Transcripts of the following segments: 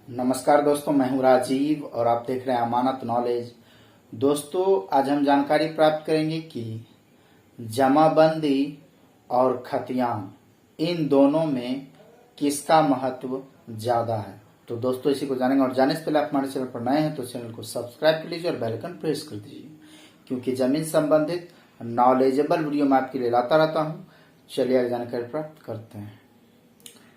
नमस्कार दोस्तों, मैं हूं राजीव और आप देख रहे हैं अमानत नॉलेज। दोस्तों, आज हम जानकारी प्राप्त करेंगे कि जमाबंदी और खतियान इन दोनों में किसका महत्व ज्यादा है। तो दोस्तों, इसी को जानेंगे और जाने से पहले आप हमारे चैनल पर नए हैं तो चैनल को सब्सक्राइब कर लीजिए और बेल आइकन प्रेस कर दीजिए, क्योंकि जमीन संबंधित नॉलेजेबल वीडियो मैं आपके लिए लाता रहता हूँ। चलिए आगे जानकारी प्राप्त करते हैं।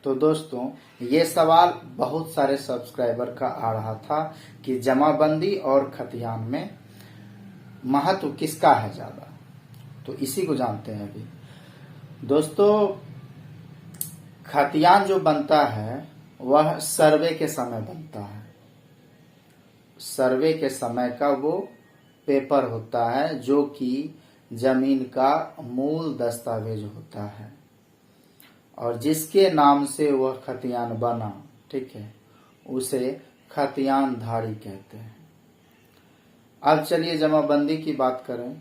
तो दोस्तों, ये सवाल बहुत सारे सब्सक्राइबर का आ रहा था कि जमाबंदी और खतियान में महत्व किसका है ज्यादा। तो इसी को जानते हैं अभी। दोस्तों, खतियान जो बनता है वह सर्वे के समय बनता है। सर्वे के समय का वो पेपर होता है जो कि जमीन का मूल दस्तावेज होता है और जिसके नाम से वह खतियान बना, ठीक है, उसे खतियान धारी कहते हैं। अब चलिए जमाबंदी की बात करें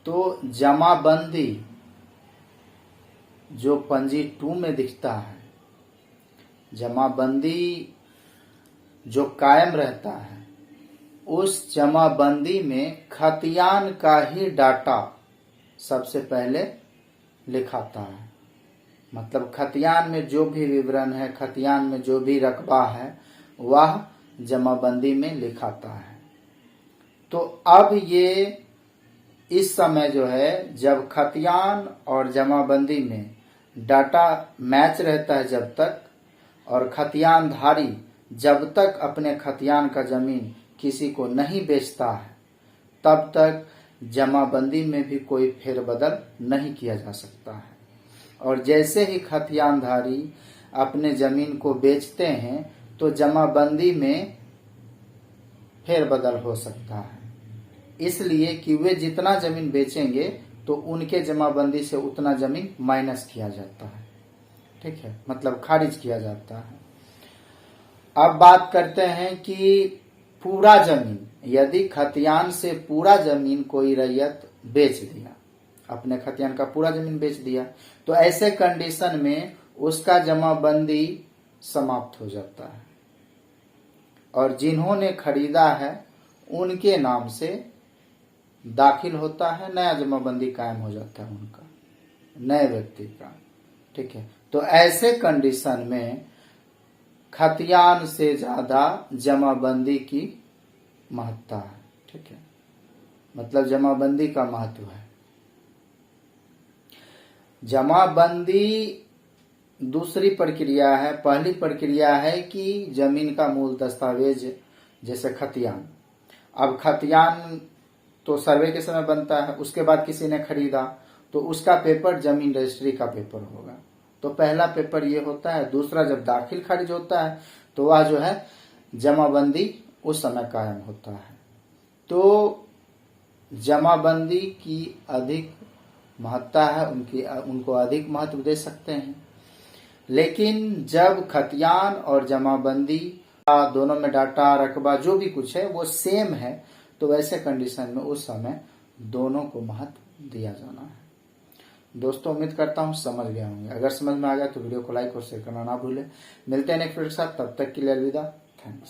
तो जमाबंदी जो पंजी 2 में दिखता है, जमाबंदी जो कायम रहता है, उस जमाबंदी में खतियान का ही डाटा सबसे पहले लिखाता है। मतलब खतियान में जो भी विवरण है, खतियान में जो भी रकबा है, वह जमाबंदी में लिखाता है। तो अब ये इस समय जो है, जब खतियान और जमाबंदी में डाटा मैच रहता है जब तक, और खतियान धारी जब तक अपने खतियान का जमीन किसी को नहीं बेचता है, तब तक जमाबंदी में भी कोई फेरबदल नहीं किया जा सकता है। और जैसे ही खतियानधारी अपने जमीन को बेचते हैं तो जमाबंदी में फेरबदल हो सकता है, इसलिए कि वे जितना जमीन बेचेंगे तो उनके जमाबंदी से उतना जमीन माइनस किया जाता है, ठीक है, मतलब खारिज किया जाता है। अब बात करते हैं कि पूरा जमीन, यदि खतियान से पूरा जमीन कोई रैयत बेच दिया, अपने खतियान का पूरा जमीन बेच दिया, तो ऐसे कंडीशन में उसका जमाबंदी समाप्त हो जाता है और जिन्होंने खरीदा है उनके नाम से दाखिल होता है, नया जमाबंदी कायम हो जाता है उनका, नए व्यक्ति का, ठीक है। तो ऐसे कंडीशन में खतियान से ज्यादा जमाबंदी की महत्ता है, ठीक है, मतलब जमाबंदी का महत्व है। जमाबंदी दूसरी प्रक्रिया है। पहली प्रक्रिया है कि जमीन का मूल दस्तावेज, जैसे खतियान। अब खतियान तो सर्वे के समय बनता है, उसके बाद किसी ने खरीदा तो उसका पेपर जमीन रजिस्ट्री का पेपर होगा। तो पहला पेपर ये होता है। दूसरा, जब दाखिल खारिज होता है तो वह जो है जमाबंदी उस समय कायम होता है। तो जमाबंदी की अधिक महत्ता है, उनको अधिक महत्व दे सकते हैं। लेकिन जब खतियान और जमाबंदी दोनों में डाटा, रकबा, जो भी कुछ है वो सेम है, तो वैसे कंडीशन में उस समय दोनों को महत्व दिया जाना है। दोस्तों, उम्मीद करता हूं समझ गए होंगे। अगर समझ में आ गया तो वीडियो को लाइक और शेयर करना ना भूलें। मिलते हैं नेक्स्ट वीडियो के साथ, तब तक के लिए अलविदा। थैंक्स।